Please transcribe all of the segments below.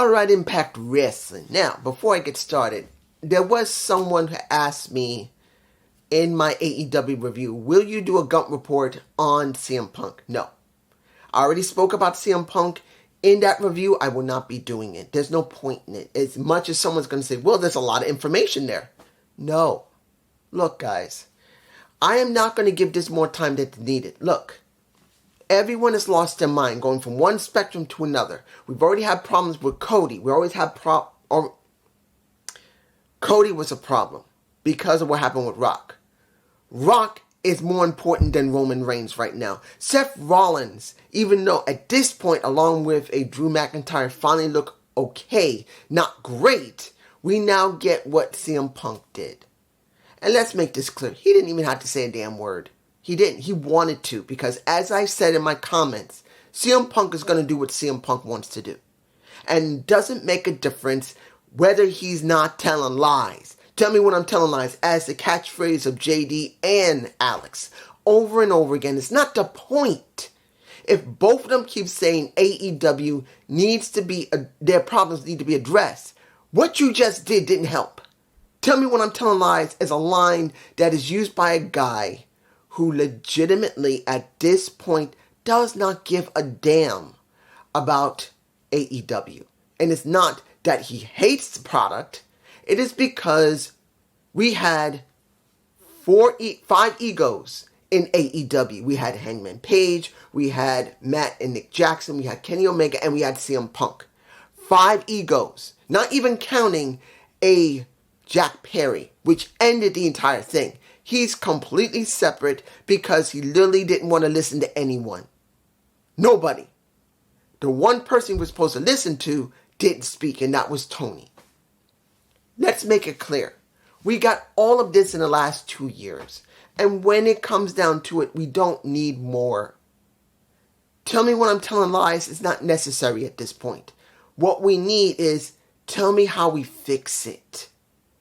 Alright, Impact Wrestling. Now, before I get started, there was someone who asked me in my AEW review, will you do a Gump report on CM Punk? No. I already spoke about CM Punk. In that review, I will not be doing it. There's no point in it. As much as someone's going to say, well, there's a lot of information there. No. Look, guys. I am not going to give this more time than needed. Look. Everyone has lost their mind going from one spectrum to another. We've already had problems with Cody. We always had Cody was a problem because of what happened with Rock. Rock is more important than Roman Reigns right now. Seth Rollins, even though at this point, along with a Drew McIntyre, finally look okay, not great, we now get what CM Punk did. And let's make this clear. He didn't even have to say a damn word. He didn't. He wanted to, because as I said in my comments, CM Punk is going to do what CM Punk wants to do. And it doesn't make a difference whether he's not telling lies. Tell me when I'm telling lies, as the catchphrase of JD and Alex. Over and over again. It's not the point. If both of them keep saying AEW needs to be, their problems need to be addressed, what you just did didn't help. Tell me when I'm telling lies is a line that is used by a guy who legitimately at this point does not give a damn about AEW. And it's not that he hates the product. It is because we had 5 egos in AEW. We had Hangman Page, we had Matt and Nick Jackson, we had Kenny Omega, and we had CM Punk. 5 egos. Not even counting a Jack Perry, which ended the entire thing. He's completely separate because he literally didn't want to listen to anyone. Nobody. The one person he was supposed to listen to didn't speak, and that was Tony. Let's make it clear. We got all of this in the last 2 years. And when it comes down to it, we don't need more. Tell me when I'm telling lies is not necessary at this point. What we need is, tell me how we fix it.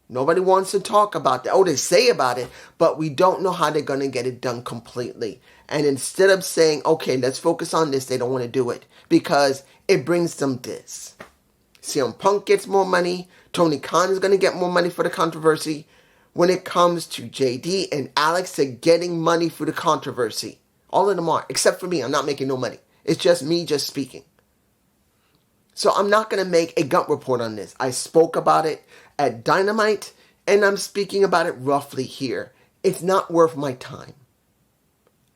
Nobody wants to talk about that. Oh, they say about it, but we don't know how they're going to get it done completely. And instead of saying, okay, let's focus on this, they don't want to do it because it brings them this. CM Punk gets more money. Tony Khan is going to get more money for the controversy. When it comes to JD and Alex, they're getting money for the controversy. All of them are, except for me. I'm not making no money. It's just me just speaking. So I'm not going to make a Gump report on this. I spoke about it at Dynamite, and I'm speaking about it roughly here. It's not worth my time.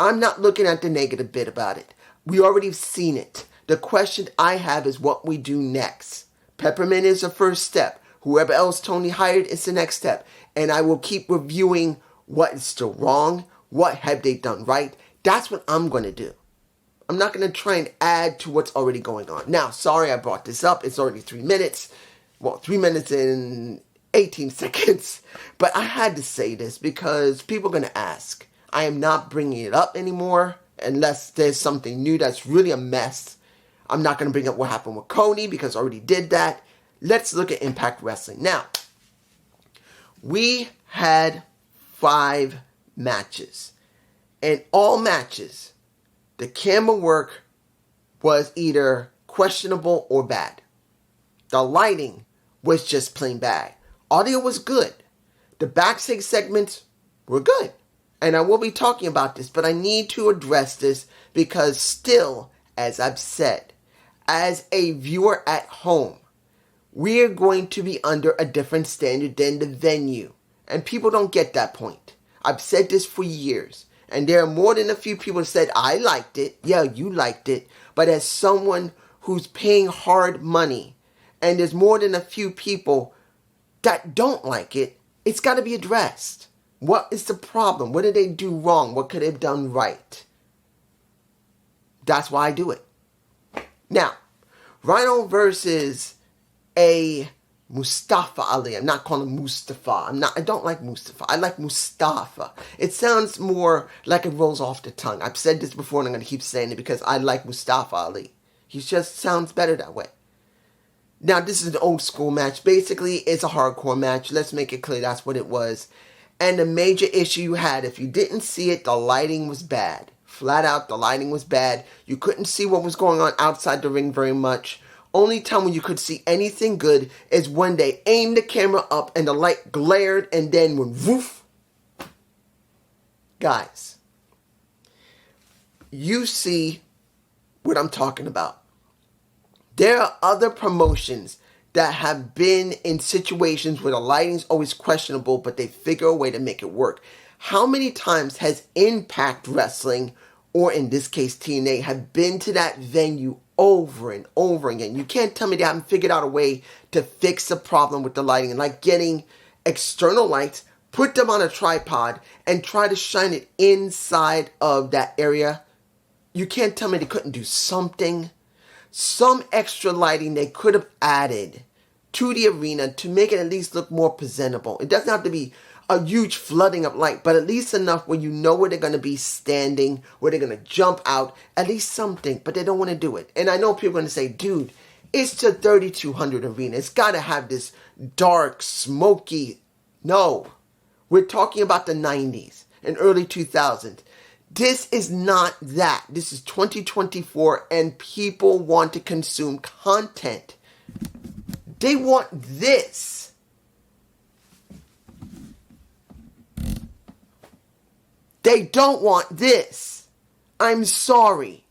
I'm not looking at the negative bit about it. We already seen it. The question I have is what we do next. Peppermint is the first step. Whoever else Tony hired is the next step. And I will keep reviewing what is still wrong, what have they done right. That's what I'm going to do. I'm not going to try and add to what's already going on. Now, sorry I brought this up. It's already 3 minutes. Well, 3 minutes and 18 seconds. But I had to say this because people are going to ask. I am not bringing it up anymore unless there's something new that's really a mess. I'm not going to bring up what happened with Cody because I already did that. Let's look at Impact Wrestling. Now, we had 5 matches. And all matches, the camera work was either questionable or bad. The lighting was just plain bad. Audio was good. The backstage segments were good. And I will be talking about this, but I need to address this because still, as I've said, as a viewer at home, we're going to be under a different standard than the venue. And people don't get that point. I've said this for years. And there are more than a few people that said, I liked it. Yeah, you liked it. But as someone who's paying hard money, and there's more than a few people that don't like it, it's got to be addressed. What is the problem? What did they do wrong? What could they have done right? That's why I do it. Now, Rhino versus a Mustafa Ali. I'm not calling him Mustafa. I don't like Mustafa. I like Mustafa. It sounds more like it rolls off the tongue. I've said this before and I'm going to keep saying it because I like Mustafa Ali. He just sounds better that way. Now, this is an old school match. Basically, it's a hardcore match. Let's make it clear that's what it was. And the major issue you had, if you didn't see it, the lighting was bad. Flat out, the lighting was bad. You couldn't see what was going on outside the ring very much. Only time when you could see anything good is when they aimed the camera up and the light glared and then went woof. Guys, you see what I'm talking about. There are other promotions that have been in situations where the lighting's always questionable, but they figure a way to make it work. How many times has Impact Wrestling, or in this case TNA, have been to that venue over and over again? You can't tell me they haven't figured out a way to fix the problem with the lighting, and like getting external lights, put them on a tripod, and try to shine it inside of that area. You can't tell me they couldn't do something. Some extra lighting they could have added to the arena to make it at least look more presentable. It doesn't have to be a huge flooding of light, but at least enough where you know where they're going to be standing, where they're going to jump out, at least something, but they don't want to do it. And I know people are going to say, dude, it's the 3200 arena. It's got to have this dark, smoky. No, we're talking about the 90s and early 2000s. This is not that. This is 2024 and people want to consume content. They want this. They don't want this. I'm sorry.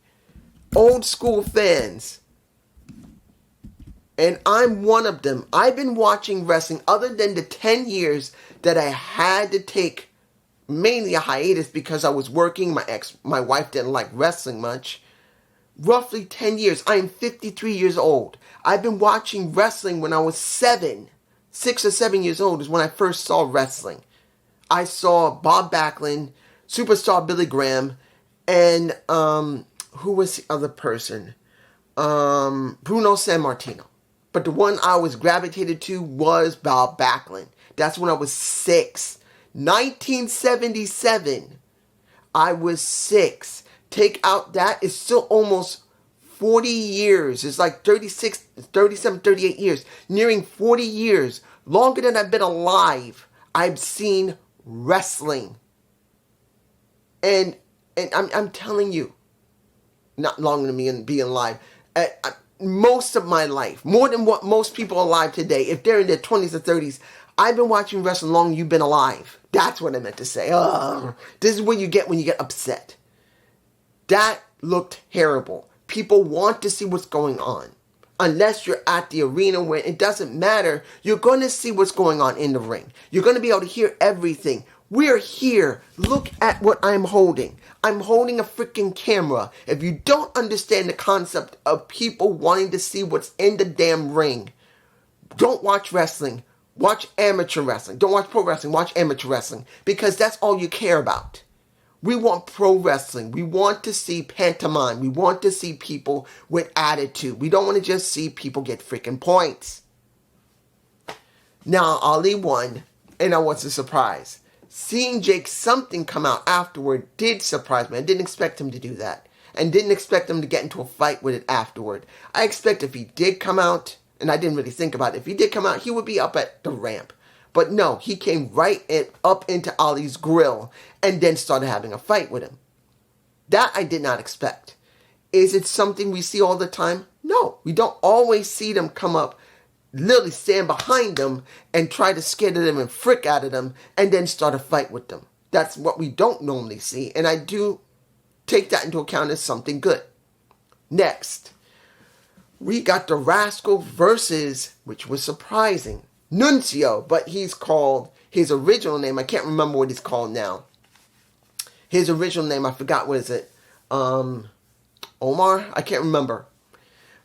Old school fans. And I'm one of them. I've been watching wrestling other than the 10 years that I had to take mainly a hiatus because I was working. My wife didn't like wrestling much. Roughly 10 years. I am 53 years old. I've been watching wrestling when I was 6 or 7 years old is when I first saw wrestling. I saw Bob Backlund, Superstar Billy Graham, and who was the other person? Bruno Sammartino. But the one I was gravitated to was Bob Backlund. That's when I was 6. 1977. I was 6. Take out that, it's still almost 40 years. It's like 36, 37, 38 years. Nearing 40 years. Longer than I've been alive. I've seen wrestling. And I'm telling you, not longer than me and being alive. Most of my life, more than what most people alive today, if they're in their 20s or 30s, I've been watching wrestling longer than you've been alive. That's what I meant to say. This is what you get when you get upset. That looked terrible. People want to see what's going on. Unless you're at the arena where it doesn't matter, you're going to see what's going on in the ring. You're going to be able to hear everything. We're here. Look at what I'm holding. I'm holding a freaking camera. If you don't understand the concept of people wanting to see what's in the damn ring, don't watch wrestling. Watch amateur wrestling. Don't watch pro wrestling. Watch amateur wrestling. Because that's all you care about. We want pro wrestling. We want to see pantomime. We want to see people with attitude. We don't want to just see people get freaking points. Now, Ali won, and I was a surprise. Seeing Jake something come out afterward did surprise me. I didn't expect him to do that. And didn't expect him to get into a fight with it afterward. I expect if he did come out, and I didn't really think about it, if he did come out, he would be up at the ramp. But no, he came right up into Ali's grill and then started having a fight with him. That I did not expect. Is it something we see all the time? No, we don't always see them come up, literally stand behind them and try to scare them and frick out of them and then start a fight with them. That's what we don't normally see, and I do take that into account as something good. Next, we got the Rascal versus, which was surprising, Nunzio, but he's called, his original name, I can't remember what he's called now. His original name, I forgot, what is it? Omar? I can't remember.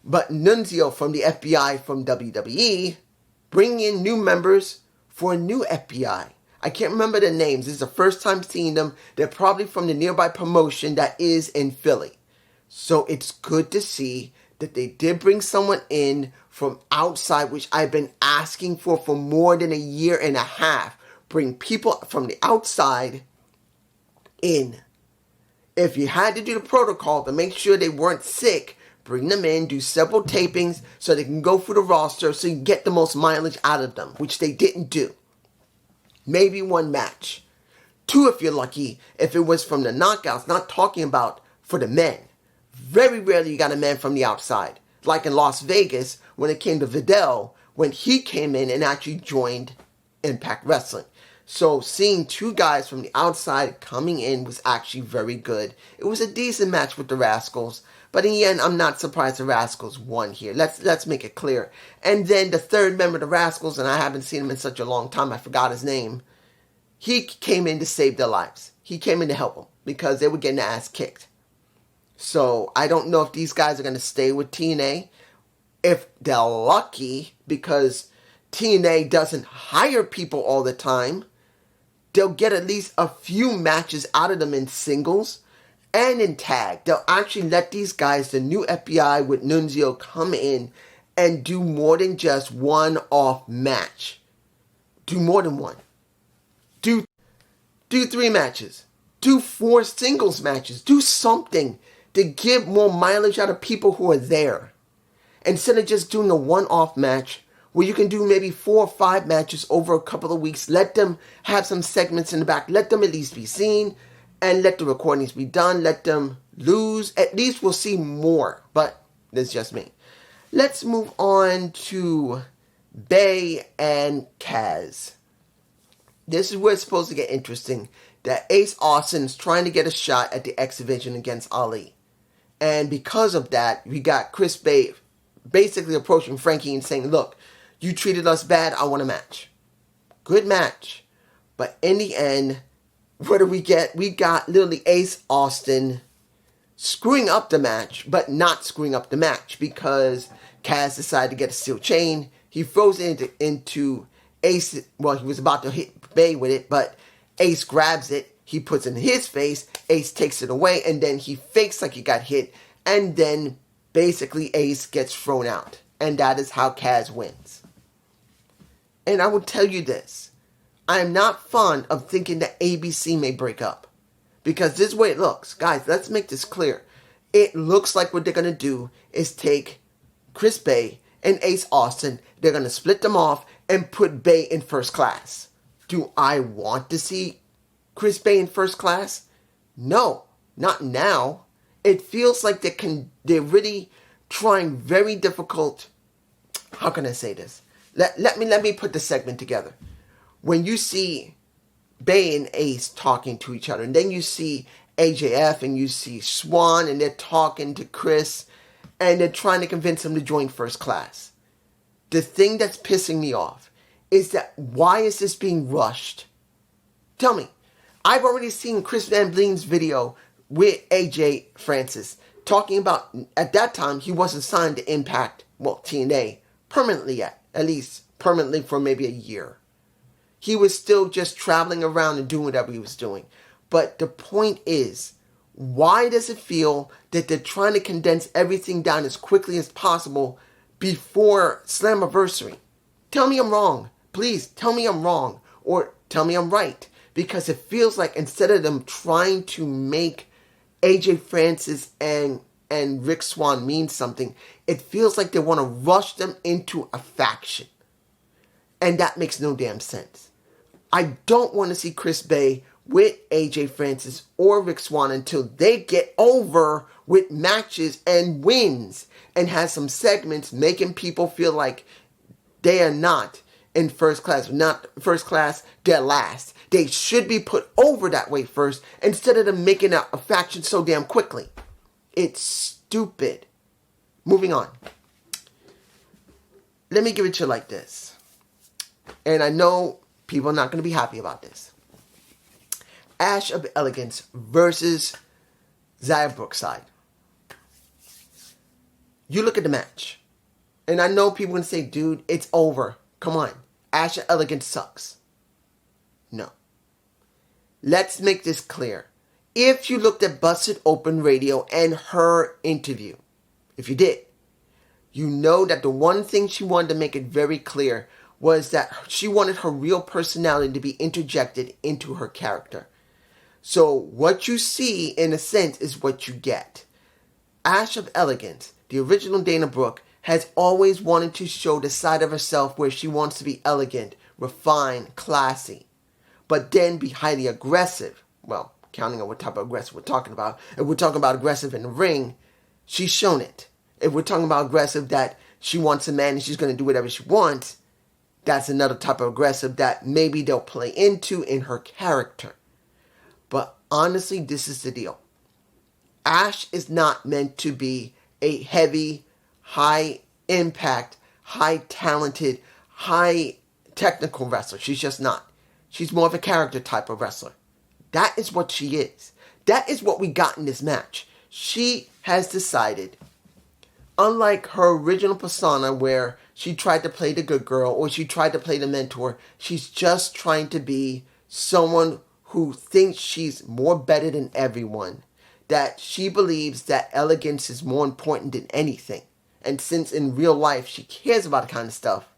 But Nunzio from the FBI from WWE, bringing in new members for a new FBI. I can't remember their names. This is the first time seeing them. They're probably from the nearby promotion that is in Philly. So it's good to see that they did bring someone in from outside, which I've been asking for more than a year and a half. Bring people from the outside in. If you had to do the protocol to make sure they weren't sick, bring them in, do several tapings so they can go through the roster so you can get the most mileage out of them, which they didn't do. Maybe one match. 2 if you're lucky, if it was from the knockouts, not talking about for the men. Very rarely you got a man from the outside. like in Las Vegas when it came to Vidal, when he came in and actually joined Impact Wrestling. So seeing two guys from the outside coming in was actually very good. It was a decent match with the Rascals, but in the end, I'm not surprised the Rascals won here. Let's make it clear. And then the third member of the Rascals, and I haven't seen him in such a long time, I forgot his name. He came in to save their lives. He came in to help them because they were getting their ass kicked. So I don't know if these guys are going to stay with TNA. If they're lucky, because TNA doesn't hire people all the time, they'll get at least a few matches out of them in singles and in tag. They'll actually let these guys, the new FBI with Nunzio, come in and do more than just one-off match. Do more than one. Do 3 matches. Do 4 singles matches. Do something to give more mileage out of people who are there. Instead of just doing a one-off match where you can do maybe 4 or 5 matches over a couple of weeks. Let them have some segments in the back. Let them at least be seen and let the recordings be done. Let them lose. At least we'll see more. But that's just me. Let's move on to Bay and Kaz. This is where it's supposed to get interesting. That Ace Austin's trying to get a shot at the X Division against Ali. And because of that, we got Chris Bay basically approaching Frankie and saying, look, you treated us bad, I want a match. Good match. But in the end, what do we get? We got literally Ace Austin screwing up the match, but not screwing up the match because Kaz decided to get a steel chain. He throws it into Ace. Well, he was about to hit Bay with it, but Ace grabs it. He puts it in his face. Ace takes it away, and then he fakes like he got hit. And then basically Ace gets thrown out. And that is how Kaz wins. And I will tell you this. I am not fond of thinking that ABC may break up. Because this is the way it looks. Guys, let's make this clear. It looks like what they're going to do is take Chris Bay and Ace Austin. They're going to split them off and put Bay in first class. Do I want to see Chris Bay in first class? No, not now. It feels like they're really trying very difficult. How can I say this? Let me put the segment together. When you see Bay and Ace talking to each other, and then you see AJF and you see Swan, and they're talking to Chris, and they're trying to convince him to join first class. The thing that's pissing me off is that why is this being rushed? Tell me. I've already seen Chris Van Vlien's video with AJ Francis talking about, at that time, he wasn't signed to Impact, TNA, permanently yet. At least permanently for maybe a year. He was still just traveling around and doing whatever he was doing. But the point is, why does it feel that they're trying to condense everything down as quickly as possible before Slammiversary? Tell me I'm wrong. Please, tell me I'm wrong. Or tell me I'm right. Because it feels like instead of them trying to make AJ Francis and Rick Swan mean something, it feels like they want to rush them into a faction. And that makes no damn sense. I don't want to see Chris Bay with AJ Francis or Rick Swan until they get over with matches and wins and has some segments making people feel like they are not in first class. Not first class, they're last. They should be put over that way first instead of them making a faction so damn quickly. It's stupid. Moving on. Let me give it to you like this. And I know people are not going to be happy about this. Ash of Elegance versus Xia Brookside. You look at the match. And I know people can say, dude, it's over. Come on. Ash of Elegance sucks. No. Let's make this clear. If you looked at Busted Open Radio and her interview, if you did, you know that the one thing she wanted to make it very clear was that she wanted her real personality to be interjected into her character. So what you see, in a sense, is what you get. Ash of Elegance, the original Dana Brooke, has always wanted to show the side of herself where she wants to be elegant, refined, classy, but then be highly aggressive. Well, counting on what type of aggressive we're talking about. If we're talking about aggressive in the ring, she's shown it. If we're talking about aggressive that she wants a man and she's going to do whatever she wants, that's another type of aggressive that maybe they'll play into in her character. But honestly, this is the deal. Ash is not meant to be a heavy, high impact, high talented, high technical wrestler. She's just not. She's more of a character type of wrestler. That is what she is. That is what we got in this match. She has decided, unlike her original persona where she tried to play the good girl or she tried to play the mentor, she's just trying to be someone who thinks she's more better than everyone. That she believes that elegance is more important than anything. And since in real life she cares about that kind of stuff,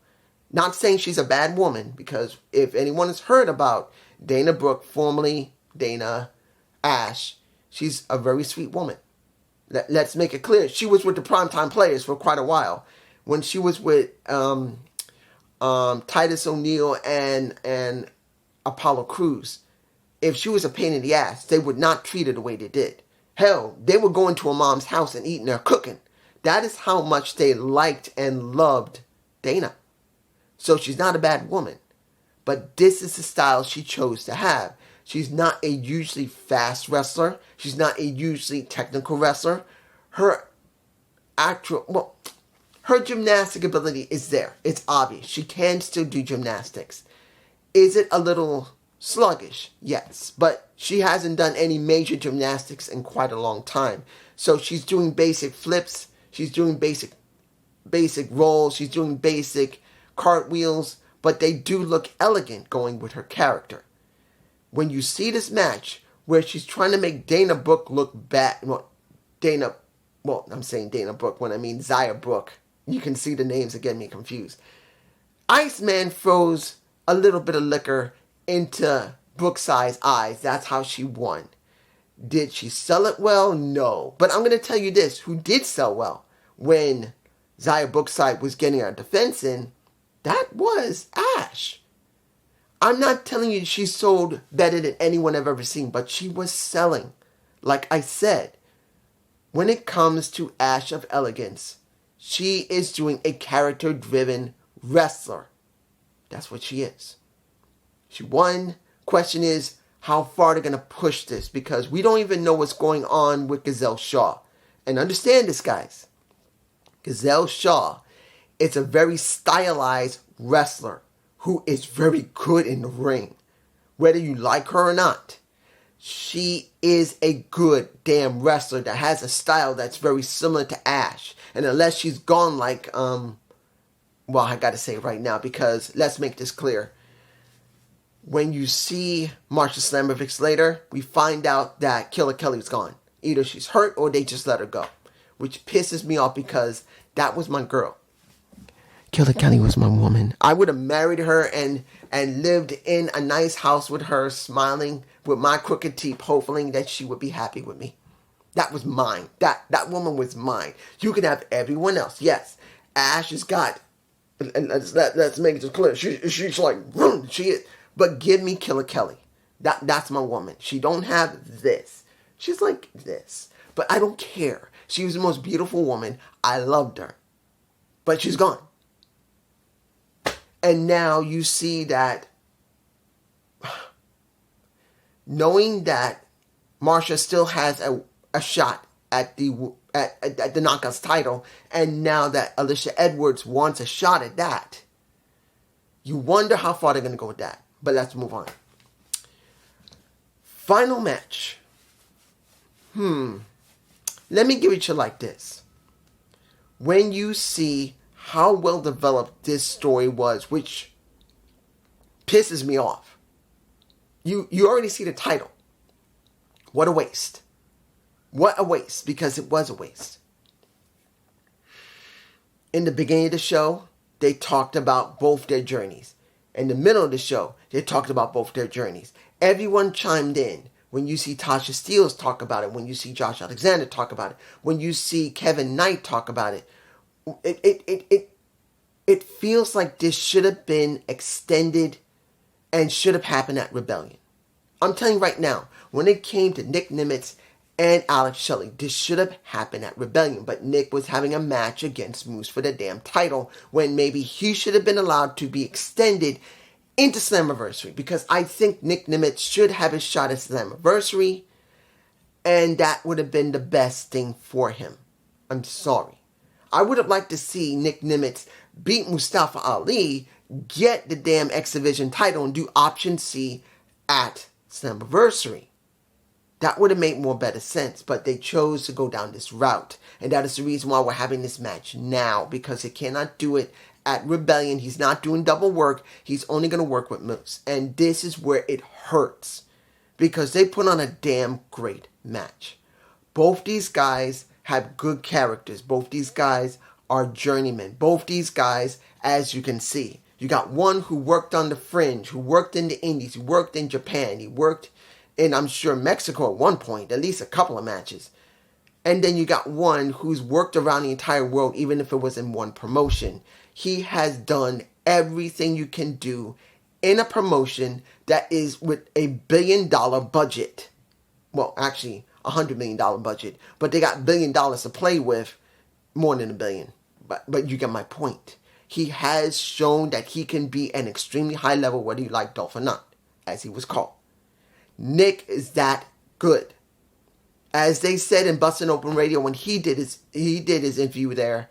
not saying she's a bad woman, because if anyone has heard about Dana Brooke, formerly Dana Ash, she's a very sweet woman. Let's make it clear. She was with the Primetime Players for quite a while. When she was with Titus O'Neil and Apollo Crews, if she was a pain in the ass, they would not treat her the way they did. Hell, they would go into a mom's house and eat their cooking. That is how much they liked and loved Dana. So she's not a bad woman. But this is the style she chose to have. She's not a usually fast wrestler. She's not a usually technical wrestler. Her gymnastic ability is there. It's obvious. She can still do gymnastics. Is it a little sluggish? Yes. But she hasn't done any major gymnastics in quite a long time. So she's doing basic flips. She's doing basic rolls. She's doing basic cartwheels. But they do look elegant going with her character. When you see this match where she's trying to make Dana Brooke look bad, I'm saying Dana Brooke when I mean Zaya Brooke. You can see the names that get me confused. Iceman throws a little bit of liquor into Brookside's eyes. That's how she won. Did she sell it well? No. But I'm going to tell you this. Who did sell well when Zaya Brookside was getting her defense in? That was Ash. I'm not telling you she sold better than anyone I've ever seen, but she was selling. Like I said, when it comes to Ash of Elegance, she is doing a character-driven wrestler. That's what she is. She won. Question is, how far they're going to push this, because we don't even know what's going on with Gazelle Shaw. And understand this, guys. Gazelle Shaw is a very stylized wrestler who is very good in the ring. Whether you like her or not, she is a good damn wrestler that has a style that's very similar to Ash. And unless she's gone like, I gotta say it right now, because let's make this clear. When you see Marsha Slamovich later, we find out that Killer Kelly's gone. Either she's hurt or they just let her go. Which pisses me off because that was my girl. Killer Kelly was my woman. I would have married her and lived in a nice house with her, smiling with my crooked teeth, hoping that she would be happy with me. That was mine. That woman was mine. You can have everyone else. Yes, Ash has got, and let's make it clear. She's like, she is. But give me Killer Kelly. That's my woman. She don't have this. She's like this. But I don't care. She was the most beautiful woman. I loved her. But she's gone. And now you see that, knowing that Marsha still has a shot at the Knockouts title, and now that Alicia Edwards wants a shot at that, you wonder how far they're going to go with that. But let's move on. Final match. Let me give it to you like this. When you see how well developed this story was, which pisses me off. You already see the title. What a waste. What a waste, because it was a waste. In the beginning of the show, they talked about both their journeys. In the middle of the show, they talked about both their journeys. Everyone chimed in. When you see Tasha Steelz talk about it, when you see Josh Alexander talk about it, when you see Kevin Knight talk about it, it feels like this should have been extended and should have happened at Rebellion. I'm telling you right now, when it came to Nick Nimitz and Alex Shelley. This should have happened at Rebellion, but Nick was having a match against Moose for the damn title when maybe he should have been allowed to be extended into Slammiversary, because I think Nick Nimitz should have a shot at Slammiversary, and that would have been the best thing for him. I'm sorry. I would have liked to see Nick Nimitz beat Mustafa Ali, get the damn X Division title, and do Option C at Slammiversary. That would have made more better sense, but they chose to go down this route. And that is the reason why we're having this match now, because he cannot do it at Rebellion. He's not doing double work. He's only going to work with Moose. And this is where it hurts, because they put on a damn great match. Both these guys have good characters. Both these guys are journeymen. Both these guys, as you can see, you got one who worked on the fringe, who worked in the Indies, who worked in Japan, he worked in, I'm sure, Mexico at one point, at least a couple of matches. And then you got one who's worked around the entire world, even if it was in one promotion. He has done everything you can do in a promotion that is with a $1 billion budget. Well, actually, $100 million budget. But they got $1 billion to play with, more than $1 billion. But you get my point. He has shown that he can be an extremely high level, whether you like Dolph or not, as he was called. Nick is that good. As they said in Bustin' Open Radio when he did his interview there,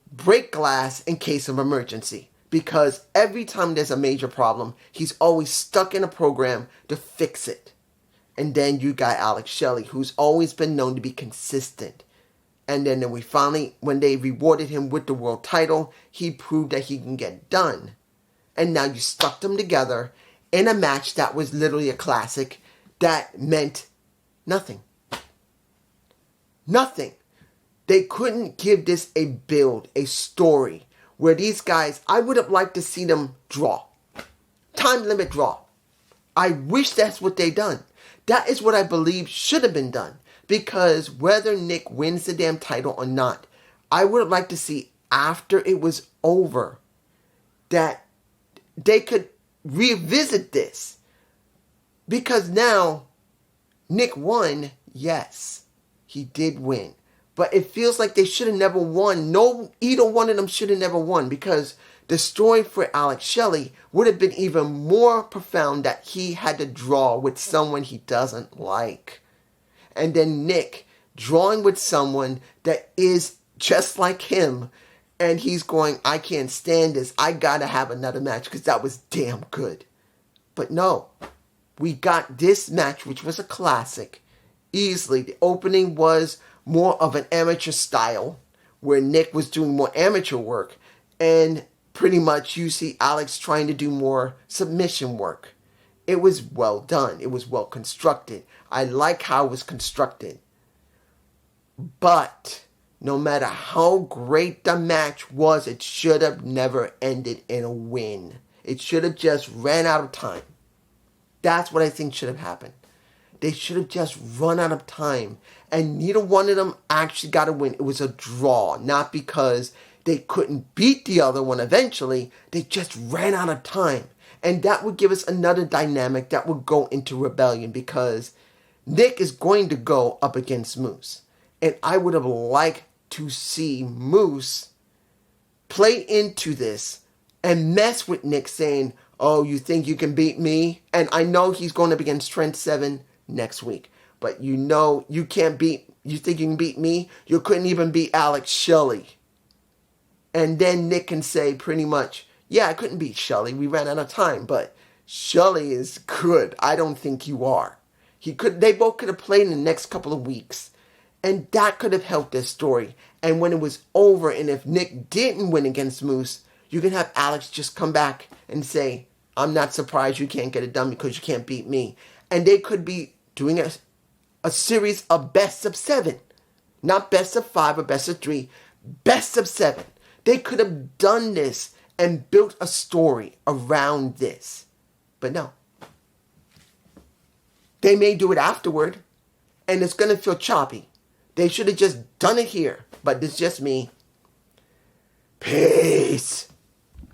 break glass in case of emergency. Because every time there's a major problem, he's always stuck in a program to fix it. And then you got Alex Shelley, who's always been known to be consistent. And then when they rewarded him with the world title, he proved that he can get done. And now you stuck them together in a match that was literally a classic that meant nothing. Nothing. They couldn't give this a build, a story, where these guys, I would have liked to see them draw. Time limit draw. I wish that's what they done. That is what I believe should have been done. Because whether Nick wins the damn title or not, I would have liked to see after it was over that they could revisit this. Because now, Nick won, yes, he did win. But it feels like they should have never won. No, either one of them should have never won. Because the story for Alex Shelley would have been even more profound that he had to draw with someone he doesn't like. And then Nick drawing with someone that is just like him. And he's going, I can't stand this. I gotta have another match because that was damn good. But no, we got this match, which was a classic. Easily, the opening was more of an amateur style, where Nick was doing more amateur work. And pretty much you see Alex trying to do more submission work. It was well done. It was well constructed. I like how it was constructed. But no matter how great the match was, it should have never ended in a win. It should have just ran out of time. That's what I think should have happened. They should have just run out of time. And neither one of them actually got a win. It was a draw. Not because they couldn't beat the other one eventually. They just ran out of time. And that would give us another dynamic that would go into Rebellion. Because Nick is going to go up against Moose. And I would have liked to see Moose play into this and mess with Nick saying, oh, you think you can beat me? And I know he's going up against Trent Seven next week. But you know you can't beat, you think you can beat me? You couldn't even beat Alex Shelley. And then Nick can say pretty much, yeah, I couldn't beat Shelley. We ran out of time. But Shelley is good. I don't think you are. They both could have played in the next couple of weeks. And that could have helped their story. And when it was over, and if Nick didn't win against Moose, you can have Alex just come back and say, I'm not surprised you can't get it done because you can't beat me. And they could be doing a series of best of 7. Not best of 5 or best of 3. Best of 7. They could have done this and built a story around this. But no. They may do it afterward. And it's going to feel choppy. They should have just done it here. But it's just me. Peace.